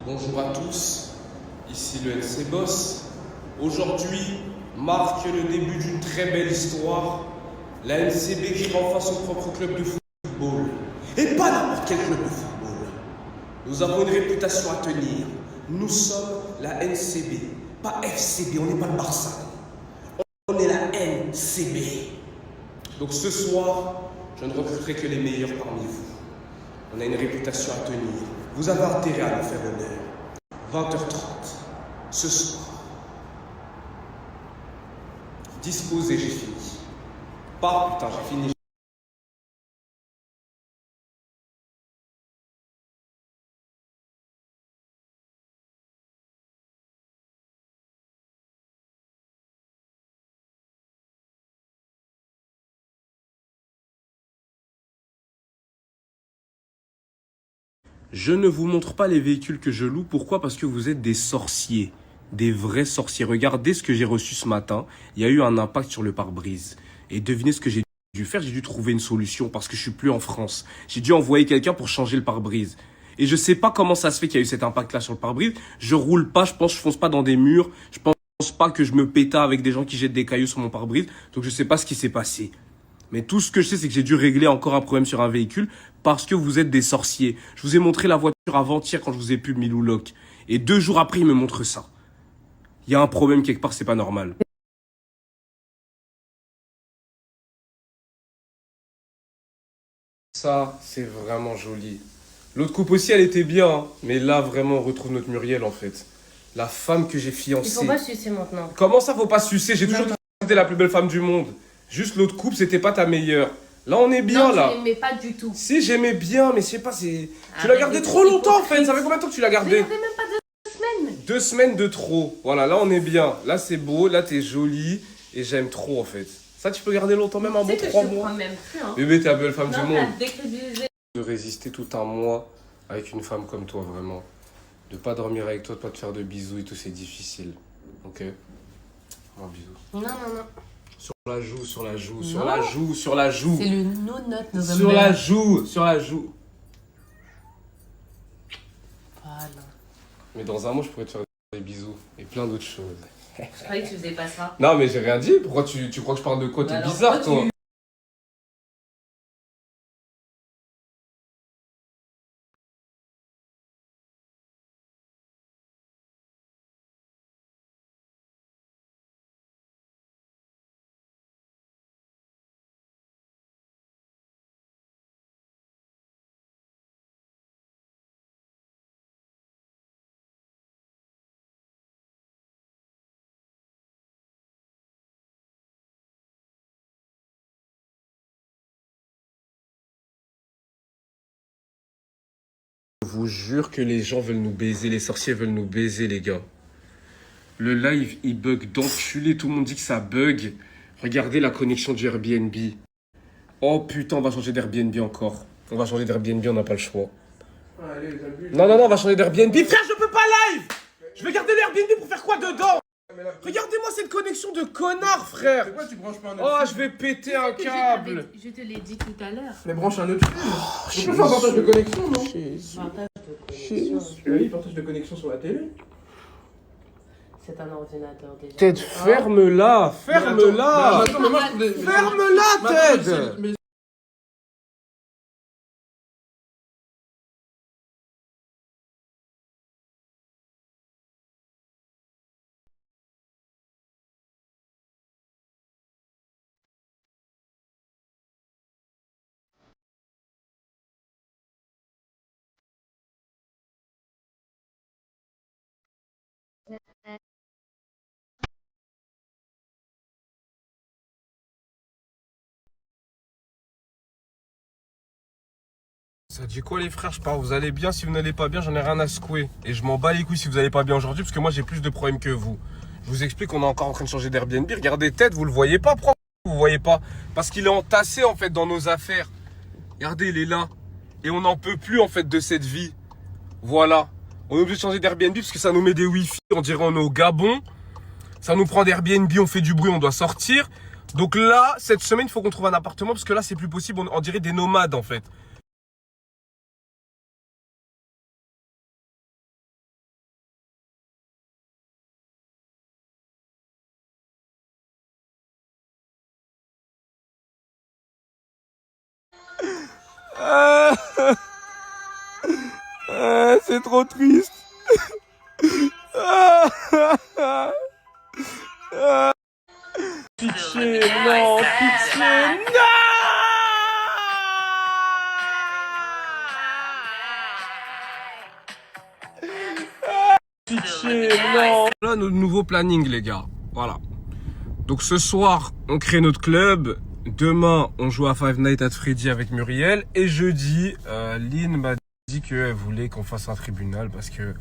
Bonjour à tous, ici le NC Boss. Aujourd'hui marque le début d'une très belle histoire. La NCB qui rend face son propre club de football. Et pas n'importe quel club de football. Nous avons une réputation à tenir. Nous sommes la NCB, pas FCB, on n'est pas le Barça. On est la NCB. Donc ce soir, je ne recruterai que les meilleurs parmi vous. On a une réputation à tenir. Vous avez intérêt à nous faire honneur. 20h30, ce soir. Disposé, j'ai fini. Pas, putain, j'ai fini. Je ne vous montre pas les véhicules que je loue. Pourquoi? Parce que vous êtes des sorciers. Des vrais sorciers. Regardez ce que j'ai reçu ce matin. Il y a eu un impact sur le pare-brise. Et devinez ce que j'ai dû faire? J'ai dû trouver une solution parce que je suis plus en France. J'ai dû envoyer quelqu'un pour changer le pare-brise. Et je sais pas comment ça se fait qu'il y a eu cet impact-là sur le pare-brise. Je roule pas, je fonce pas dans des murs. Je pense pas que je me péta avec des gens qui jettent des cailloux sur mon pare-brise. Donc je sais pas ce qui s'est passé. Mais tout ce que je sais, c'est que j'ai dû régler encore un problème sur un véhicule parce que vous êtes des sorciers. Je vous ai montré la voiture avant-hier quand je vous ai pub Milou Lock. Et 2 jours après, il me montre ça. Il y a un problème quelque part, c'est pas normal. Ça, c'est vraiment joli. L'autre coupe aussi, elle était bien, hein. Mais là, vraiment, on retrouve notre Muriel, en fait. La femme que j'ai Il fiancée. faut pas sucer maintenant. Comment ça, faut pas sucer? J'ai Non, toujours non. trouvé que c'était la plus belle femme du monde. Juste l'autre coupe, c'était pas ta meilleure. Là, on est bien, Non, là. je l'aimais pas du tout. Si, j'aimais bien, mais je sais pas, c'est... Tu l'as Arrête gardé d'être trop longtemps, en fait. hypocrite. Ça fait combien de temps que tu l'as Je gardé? l'avais même pas 2 semaines. 2 semaines de trop. Voilà, là, on est bien. Là, c'est beau. Là, t'es jolie. Et j'aime trop, en fait. Ça, tu peux garder longtemps, même un Tu bon sais que 3 je te mois. crois même plus, hein. Bébé, t'es la belle femme du Non, monde. t'as décrédibilisé. De résister tout un mois avec une femme comme toi, vraiment. De pas dormir avec toi, de pas te faire de bisous et tout, c'est difficile. Ok? Un bisou. Non, non, non. Sur la joue, sur la joue, sur Non. la joue, sur la joue. C'est le no-note November. Sur la joue, sur la joue. Voilà. Mais dans un mois, je pourrais te faire des bisous et plein d'autres choses. Je croyais que tu faisais pas ça. Non, mais j'ai rien dit. Pourquoi tu crois que je parle de quoi? T'es Bah alors, bizarre, pourquoi toi. Je vous jure que les gens veulent nous baiser, les sorciers veulent nous baiser, les gars. Le live, il bug d'enculé, tout le monde dit que ça bug. Regardez la connexion du Airbnb. Oh putain, on va changer d'Airbnb encore. On va changer d'Airbnb, on n'a pas le choix. Non, non, non, on va changer d'Airbnb. Frère, je peux pas live. Je vais garder l'Airbnb pour faire quoi dedans? Regardez-moi cette connexion de connard, frère. Pourquoi tu branches pas un autre Oh, fil? je vais péter un câble. Je te l'ai dit tout à l'heure. Mais branche un autre fil. On peut faire un partage de connexion, non? Partage de connexion. Oui, partage de connexion sur la télé. C'est un ordinateur déjà. Ted, ferme-la, ferme-la. Attends, mais moi je voulais- Ferme-la, Mais attends, Ted. mais Ça dit quoi les frères? Je pars, vous allez bien? Si vous n'allez pas bien, j'en ai rien à secouer. Et je m'en bats les couilles si vous allez pas bien aujourd'hui, parce que moi j'ai plus de problèmes que vous. Je vous explique, on est encore en train de changer d'Airbnb. Regardez tête, vous le voyez pas? Pourquoi vous voyez pas? Parce qu'il est entassé en fait dans nos affaires. Regardez, il est là. Et on n'en peut plus en fait de cette vie. Voilà. On est obligé de changer d'Airbnb parce que ça nous met des wifi, on dirait on est au Gabon. Ça nous prend d'Airbnb, on fait du bruit, on doit sortir. Donc là, cette semaine, il faut qu'on trouve un appartement parce que là, c'est plus possible, on dirait des nomades en fait. C'est trop triste. Pitié, non, pitié, non. Pitié, non. Là, notre nouveau planning, les gars. Voilà. Donc ce soir, on crée notre club. Demain, on joue à Five Nights at Freddy avec Muriel. Et jeudi, Lynn m'a dit qu'elle voulait qu'on fasse un tribunal parce que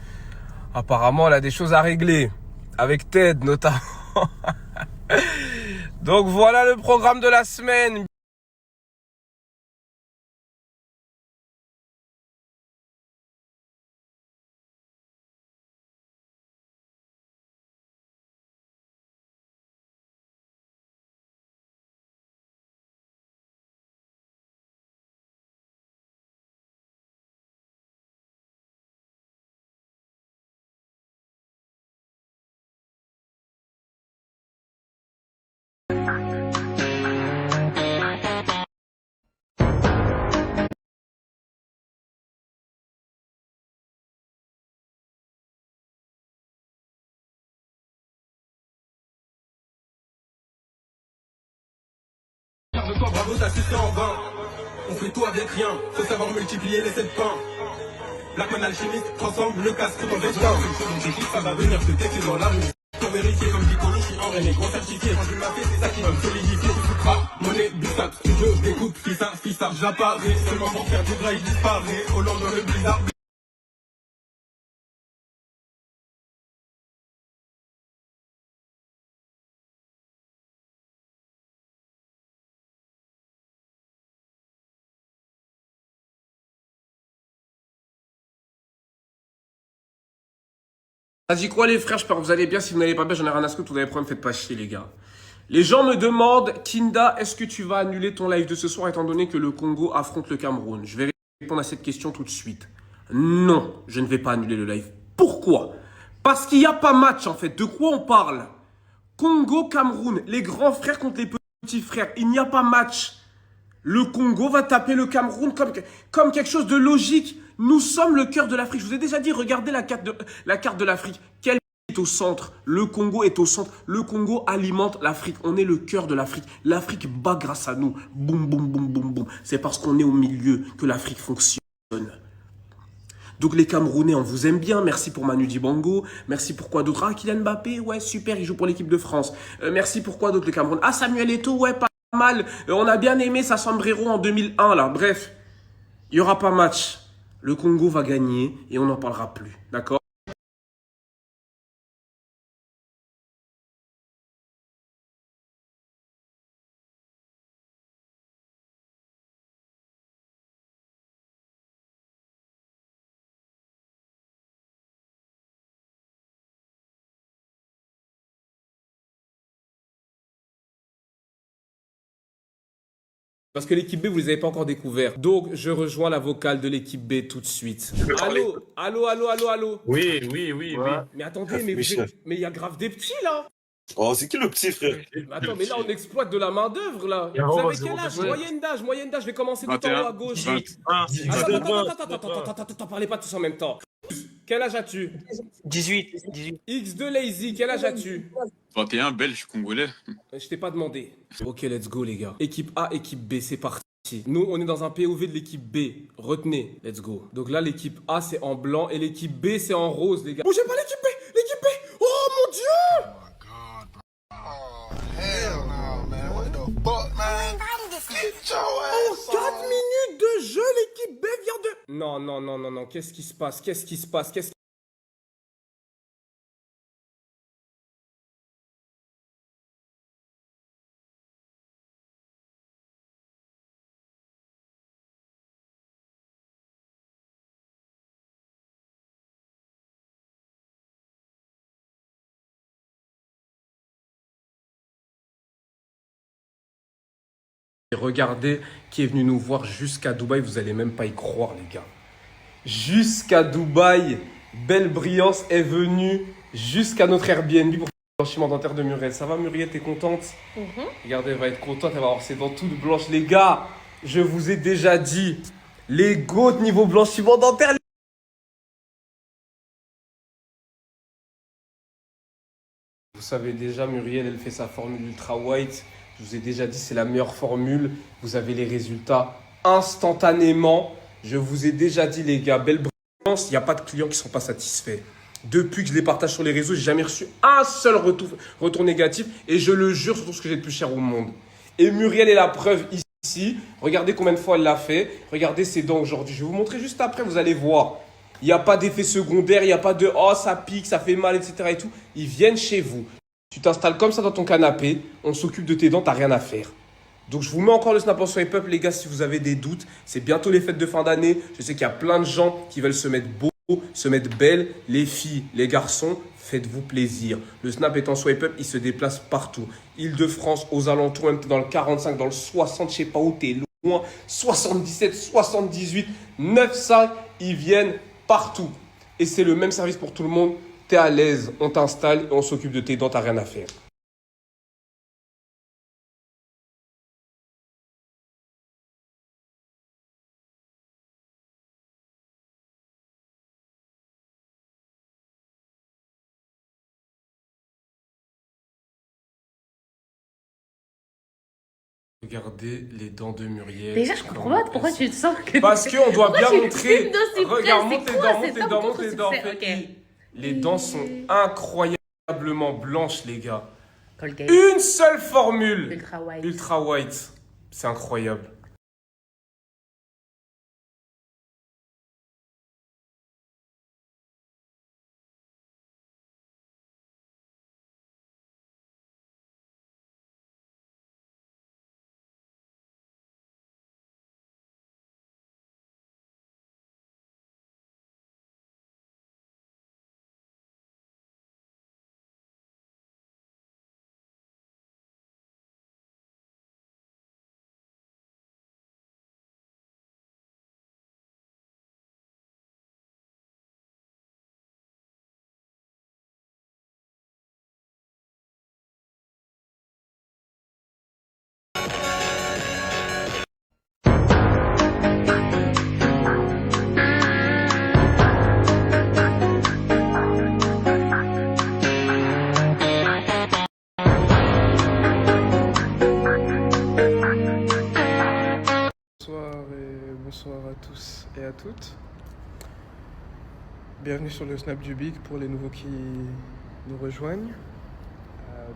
apparemment, elle a des choses à régler. Avec Ted, notamment. Donc voilà le programme de la semaine. Bravo, t'as sucé en vain. On fait tout avec rien. Faut savoir multiplier les 7 pains. Blackman alchimiste transforme le casque tout en vestin. Ça va venir se texter dans la rue. Pour vérifier comme Piccolo, je suis en René, gros certifié. Quand je m'appelle, c'est ça qui va me solidifier. Monnaie, Bussac, studio, je découpe, fissa, j'apparais. Seulement pour faire du drive, disparaît. Hollande dans le blizzard. Vas-y quoi les frères, j'espère que vous allez bien. Si vous n'allez pas bien, j'en ai rien à foutre. Vous avez des problèmes, faites pas chier les gars. Les gens me demandent, Kinda, est-ce que tu vas annuler ton live de ce soir étant donné que le Congo affronte le Cameroun? Je vais répondre à cette question tout de suite. Non, je ne vais pas annuler le live. Pourquoi? Parce qu'il n'y a pas match en fait. De quoi on parle? Congo-Cameroun, les grands frères contre les petits frères. Il n'y a pas match. Le Congo va taper le Cameroun comme quelque chose de logique. Nous sommes le cœur de l'Afrique. Je vous ai déjà dit, regardez la carte de l'Afrique. Quel est au centre? Le Congo est au centre. Le Congo alimente l'Afrique. On est le cœur de l'Afrique. L'Afrique bat grâce à nous. Boum, boum, boum, boum, boum. C'est parce qu'on est au milieu que l'Afrique fonctionne. Donc les Camerounais, on vous aime bien. Merci pour Manu Dibango. Merci pour quoi d'autre? Ah, Kylian Mbappé, ouais, super, il joue pour l'équipe de France. Merci pour quoi d'autre le Cameroun? Ah, Samuel Eto'o, ouais, pas mal. On a bien aimé sa sombrero en 2001, là. Bref, il n'y aura pas match. Le Congo va gagner et on n'en parlera plus. D'accord? Parce que l'équipe B, vous les avez pas encore découverts. Donc, je rejoins la vocale de l'équipe B tout de suite. Allô? Allô, allô, allô, allô? Oui. Mais attendez, mais il y a grave des petits, là. Oh, c'est qui le petit frère? Mais attends, mais là, on exploite de la main-d'œuvre, là. Et Vous on avez va quel âge? se Moyenne d'âge, je vais commencer tout en haut à gauche. 18. Attends, parlez pas tous en même temps. Quel âge as-tu? 18. X2 Lazy, quel âge as-tu? 21, belge, congolais. Je t'ai pas demandé. Ok, let's go, les gars. Équipe A, équipe B, c'est parti. Nous, on est dans un POV de l'équipe B. Retenez, let's go. Donc là, l'équipe A, c'est en blanc et l'équipe B, c'est en rose, les gars. Bougez pas l'équipe B! L'équipe B! Oh mon Dieu! Hell no, man. What the fuck, man? Get your En ass 4 on. minutes de jeu, l'équipe B vient de... Non. Qu'est-ce qui se passe? Regardez qui est venu nous voir jusqu'à Dubaï, vous allez même pas y croire les gars. Jusqu'à Dubaï, Belle Brillance est venue jusqu'à notre Airbnb pour faire le blanchiment dentaire de Muriel. Ça va Muriel, t'es contente? Regardez, elle va être contente, elle va avoir ses dents toutes blanches. Les gars, je vous ai déjà dit, les GOAT niveau blanchiment dentaire, savez déjà, Muriel, elle fait sa formule Ultra White. Je vous ai déjà dit, c'est la meilleure formule. Vous avez les résultats instantanément. Je vous ai déjà dit, les gars, belle brillance. Il n'y a pas de clients qui ne sont pas satisfaits. Depuis que je les partage sur les réseaux, j'ai jamais reçu un seul retour négatif. Et je le jure sur tout ce que j'ai de plus cher au monde. Et Muriel est la preuve ici. Regardez combien de fois elle l'a fait. Regardez ses dents aujourd'hui. Je vais vous montrer juste après, vous allez voir. Il n'y a pas d'effet secondaire, il n'y a pas de « oh, ça pique, ça fait mal, etc. » et tout. Ils viennent chez vous. Tu t'installes comme ça dans ton canapé, on s'occupe de tes dents, tu n'as rien à faire. Donc je vous mets encore le snap en swipe up, les gars, si vous avez des doutes. C'est bientôt les fêtes de fin d'année. Je sais qu'il y a plein de gens qui veulent se mettre beau, se mettre belle. Les filles, les garçons, faites-vous plaisir. Le snap est en swipe up, il se déplace partout. Île-de-France, aux alentours, même dans le 45, dans le 60, je sais pas où, t'es loin. 77, 78, 95, ils viennent partout. Et c'est le même service pour tout le monde. T'es à l'aise, on t'installe et on s'occupe de tes dents, t'as rien à faire. Regardez les dents de Muriel. Déjà, je comprends pas pourquoi tu te sens que... Parce qu'on doit bien tu montrer. filmes d'aussi près? Regarde, C'est monte tes quoi dents, monte cette tes dents, dent monte tes dents. contre succès? Fais- Ok. Les dents sont incroyablement blanches, les gars. Colgate. Une seule formule. Ultra White. Ultra White. C'est incroyable. Bonsoir à tous et à toutes. Bienvenue sur le Snap du Big pour les nouveaux qui nous rejoignent.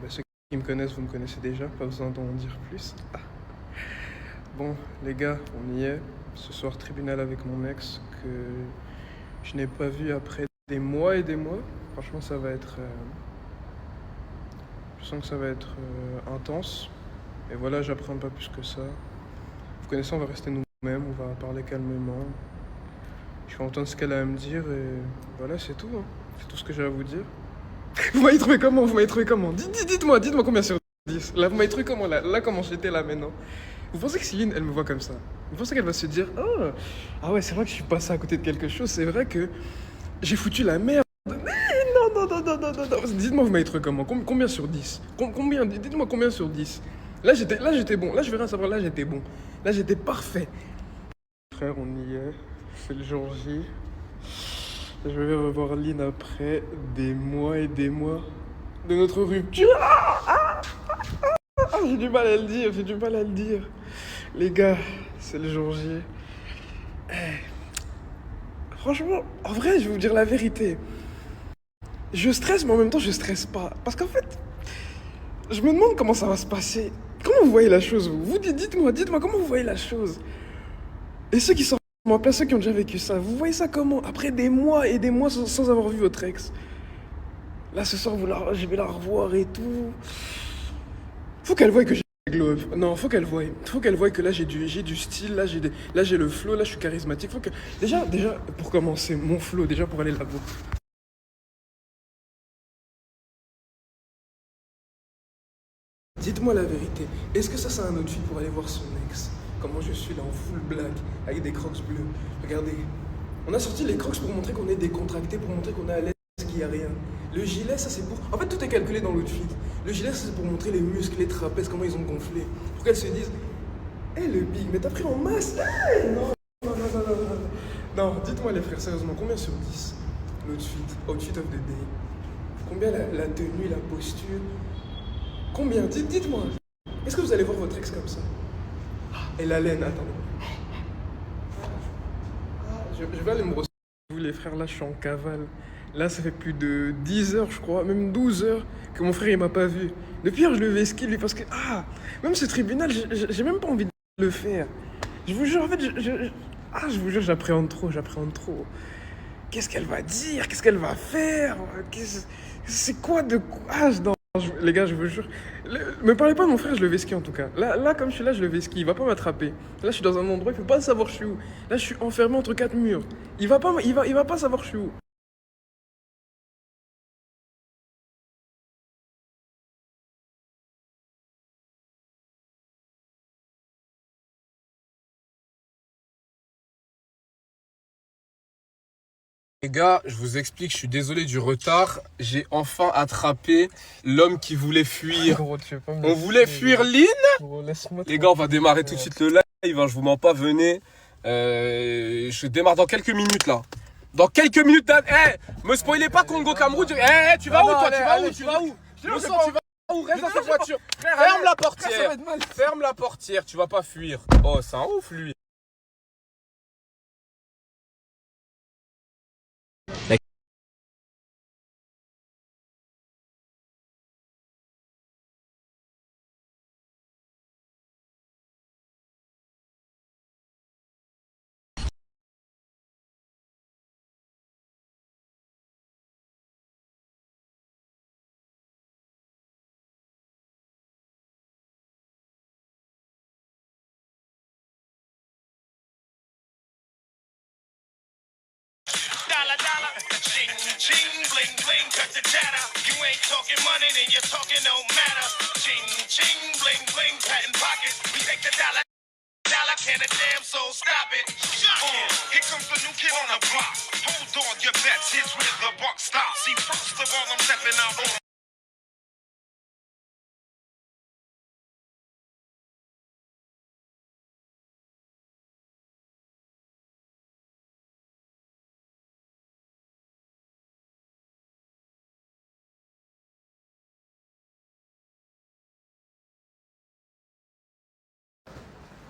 Ceux qui me connaissent, vous me connaissez déjà, pas besoin d'en dire plus. Bon, les gars, on y est. Ce soir, tribunal avec mon ex que je n'ai pas vu après des mois et des mois. Franchement, ça va être... je sens que ça va être intense. Et voilà, j'apprends pas plus que ça. Vous connaissez, on va rester nous-mêmes, on va parler calmement. Je vais entendre ce qu'elle a à me dire et voilà, c'est tout. Hein. C'est tout ce que j'ai à vous dire. Vous m'avez trouvé comment? Vous m'avez trouvé comment? Dites-moi combien sur 10. Là, vous m'avez trouvé comment? Là, comment j'étais là maintenant? Vous pensez que Céline, elle me voit comme ça? Vous pensez qu'elle va se dire ah ouais, c'est vrai que je suis passé à côté de quelque chose, c'est vrai que j'ai foutu la merde. Mais non. Dites-moi, vous m'avez trouvé comment? Combien sur 10? Combien? Dites-moi combien sur 10? Là, j'étais bon. Là, je vais rien savoir. Là, j'étais bon. Là, j'étais parfait. Frère, on y est. C'est le jour J. Je vais revoir Lynn après des mois et des mois de notre rupture. J'ai du mal à le dire. Les gars, c'est le jour J. Franchement, en vrai, je vais vous dire la vérité. Je stresse, mais en même temps, je stresse pas. Parce qu'en fait, je me demande comment ça va se passer. Comment vous voyez la chose, vous? Dites-moi comment vous voyez la chose. Et ceux qui sont à ma place, ceux qui ont déjà vécu ça, vous voyez ça comment? Après des mois et des mois sans avoir vu votre ex. Là, ce soir, je vais la revoir et tout. Faut qu'elle voie que j'ai glow up. Non, faut qu'elle voie que là, j'ai du style, là, j'ai le flow, là, je suis charismatique. Faut que... Déjà, pour commencer, mon flow, déjà pour aller là-bas. Dites-moi la vérité, est-ce que ça c'est un outfit pour aller voir son ex? Comment je suis là en full black, avec des crocs bleus. Regardez, on a sorti les crocs pour montrer qu'on est décontracté, pour montrer qu'on est à l'aise, qu'il n'y a rien. Le gilet, ça c'est pour... En fait, tout est calculé dans l'outfit. Le gilet, ça c'est pour montrer les muscles, les trapèzes, comment ils ont gonflé. Pour qu'elles se disent, le big, mais t'as pris en masse. Non, dites-moi les frères, sérieusement, combien sur 10 l'outfit, outfit of the day? Combien la tenue, la posture? Combien? Dites-moi. Est-ce que vous allez voir votre ex comme ça? Et la laine, attendez. Je vais aller me brosser. Vous les frères, là je suis en cavale. Là ça fait plus de 10 heures je crois, même 12 heures que mon frère il m'a pas vu. Depuis hier je le vesquille lui parce que même ce tribunal j'ai même pas envie de le faire. Je vous jure en fait je vous jure j'appréhende trop. Qu'est-ce qu'elle va dire? Qu'est-ce qu'elle va faire? C'est quoi de quoi? Les gars, je vous jure. Me parlez pas de mon frère, je le vesquille en tout cas. Là, comme je suis là, je le vesquille. Il va pas m'attraper. Là, je suis dans un endroit, il faut pas savoir je suis où. Là, je suis enfermé entre 4 murs. Il va pas savoir je suis où. Les gars, je vous explique, je suis désolé du retard. J'ai enfin attrapé l'homme qui voulait fuir. Gros, tu veux pas me On voulait fuir Lynn. Gros, laisse-moi Les gars, on va démarrer tout de suite le live, hein, je vous mens pas, venez. Je démarre dans quelques minutes là. Dans quelques minutes, me spoilez pas Congo-Cameroun. Tu vas où toi? Tu vas où? Le sang, tu vas où? Reste dans cette voiture. Ferme la portière. Ferme la portière, tu vas pas fuir. Oh, c'est un ouf lui. Ching, ching, bling, bling, cut the chatter. You ain't talking money, then you're talking no matter. Ching, ching, bling, bling, patent pockets. We take the dollar, can a damn soul stop it. Here comes the new kid on the block. Hold on, your bets, here's where the buck stops. See, first of all, I'm stepping out on.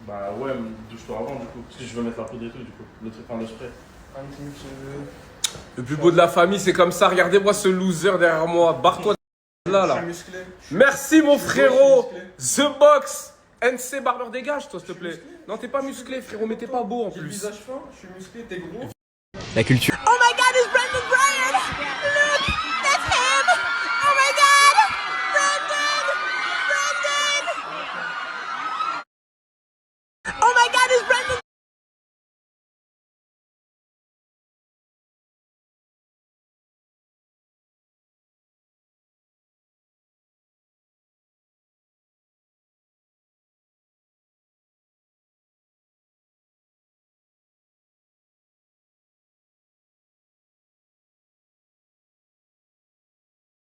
Bah ouais, mais douche-toi avant du coup, parce que je veux mettre la poudre et tout du coup, le truc, enfin le spray. Le plus beau de la famille, c'est comme ça. Regardez-moi ce loser derrière moi. Barre-toi de là. Merci mon frérot. The Box. NC Barber, dégage toi s'il te plaît. Non, t'es pas musclé frérot, mais t'es pas beau en J'ai le plus. visage fin, je suis musclé, t'es gros. La culture. Oh my god, it's Brendan Bryant! Look, that's him! Oh my god! Brendan! Oh my god, it's Brendan!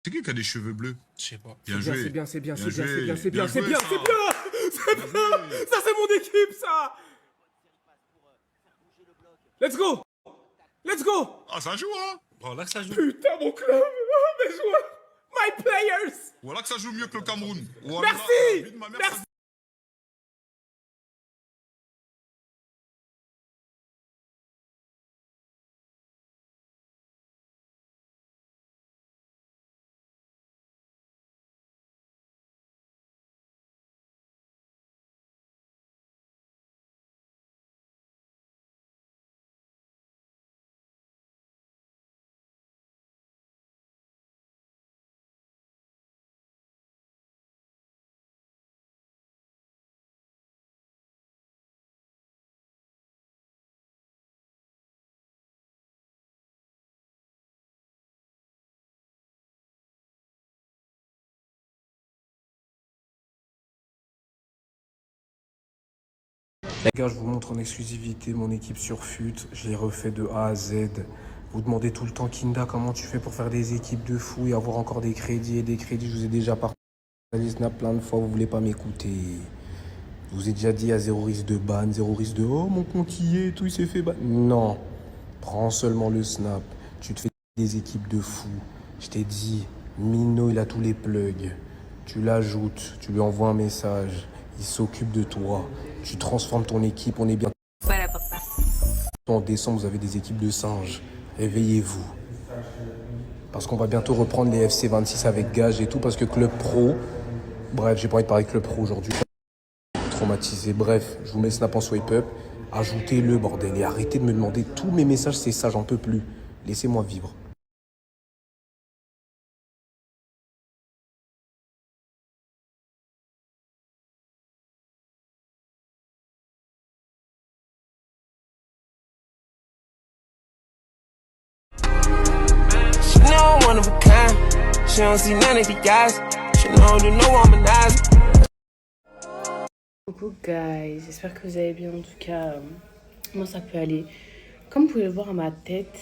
C'est qui a des cheveux bleus? Je sais pas. Bien joué. C'est bien. Ça, c'est mon équipe, ça. Let's go. Ah, ça joue, hein? Voilà que ça joue. Putain, mon club. Oh, mes joueurs. My players. Voilà que ça joue mieux que le Cameroun. Voilà, Merci. la vie de ma mère, Merci. Les gars, je vous montre en exclusivité mon équipe sur FUT. Je l'ai refait de A à Z. Vous demandez tout le temps, Kinda, comment tu fais pour faire des équipes de fou et avoir encore des crédits et des crédits. Je vous ai déjà partagé Snap plein de fois, vous voulez pas m'écouter. Je vous ai déjà dit, il y a 0 risque de ban, 0 risque de « Oh, mon compte y est, tout, il s'est fait ban ». Non, prends seulement le Snap. Tu te fais des équipes de fou. Je t'ai dit, Mino, il a tous les plugs. Tu l'ajoutes, tu lui envoies un message. Il s'occupe de toi. Tu transformes ton équipe, on est bien. Voilà, papa. En décembre, vous avez des équipes de singes. Réveillez-vous. Parce qu'on va bientôt reprendre les FC26 avec Gage et tout, parce que Club Pro... Bref, j'ai pas envie de parler de Club Pro aujourd'hui. Traumatisé. Bref, je vous mets Snap en swipe up. Ajoutez-le, bordel. Et arrêtez de me demander tous mes messages, c'est ça, j'en peux plus. Laissez-moi vivre. She know I'm one of a kind. She don't see none of the guys. She know to know I'm an eyes. Coucou guys, j'espère que vous allez bien. En tout cas, moi ça peut aller. Comme vous pouvez le voir à ma tête,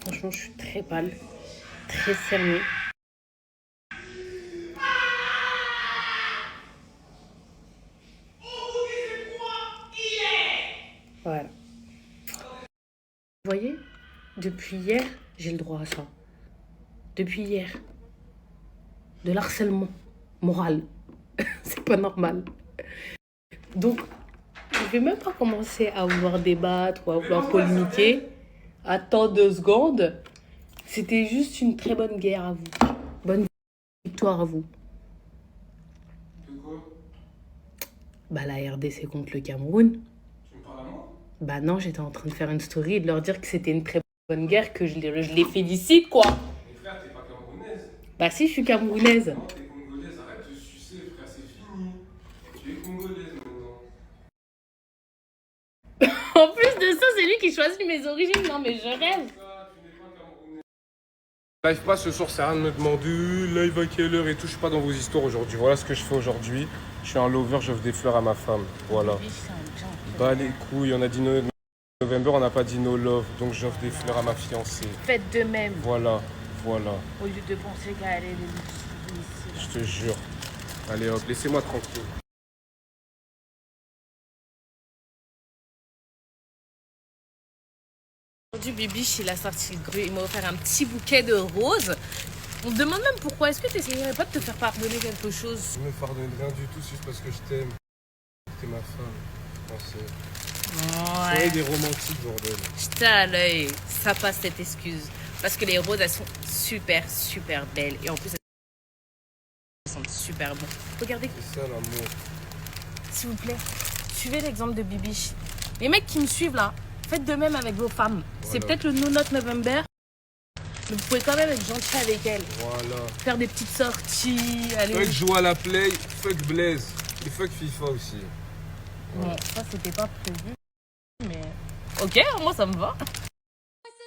franchement je suis très pâle, très cernée. Voilà. Vous voyez, depuis hier, j'ai le droit à ça. Depuis hier. De l'harcèlement moral. C'est pas normal. Donc, je vais même pas commencer à vouloir débattre ou à vouloir polémiquer. Attends 2 secondes. C'était juste une très bonne guerre à vous. Bonne victoire à vous. De quoi? Bah, la RDC contre le Cameroun. Tu me parles à moi? Bah non, j'étais en train de faire une story et de leur dire que c'était une très bonne guerre, que je les félicite, quoi. Mais frère, t'es pas camerounaise. Bah si, je suis camerounaise. Non, t'es congolaise, arrête de sucer, frère, c'est fini. Tu es congolaise maintenant. En plus de ça, c'est lui qui choisit mes origines. Non, mais je rêve. Live pas ce soir, c'est rien de me demander live à quelle heure et tout. Je suis pas dans vos histoires aujourd'hui. Voilà ce que je fais aujourd'hui. Je suis un lover, j'offre des fleurs à ma femme. Voilà. Bah les couilles, on a dit November, on n'a pas dit no love. Donc j'offre des fleurs à ma fiancée. Faites de même. Voilà, voilà. Au lieu de penser qu'à aller les... Je te jure. Allez hop, laissez-moi tranquille. Aujourd'hui, Bibiche, il a sorti le grue. Il m'a offert un petit bouquet de roses. On me demande même pourquoi. Est-ce que tu essayerais pas de te faire pardonner quelque chose? Je me pardonne rien du tout, c'est juste parce que je t'aime. T'es ma femme. Ouais. Des romantiques, bordel. J'étais à l'œil. Ça passe cette excuse. Parce que les roses, elles sont super, super belles. Et en plus, elles sont super bonnes. Regardez. C'est ça l'amour. S'il vous plaît, suivez l'exemple de Bibiche. Les mecs qui me suivent là, faites de même avec vos femmes. Voilà. C'est peut-être le No Not November, mais vous pouvez quand même être gentil avec elles. Voilà. Faire des petites sorties, aller... Fuck joue à la play, fuck Blaze. Et fuck FIFA aussi. Bon, ça c'était pas prévu, mais... Ok, moi ça me va.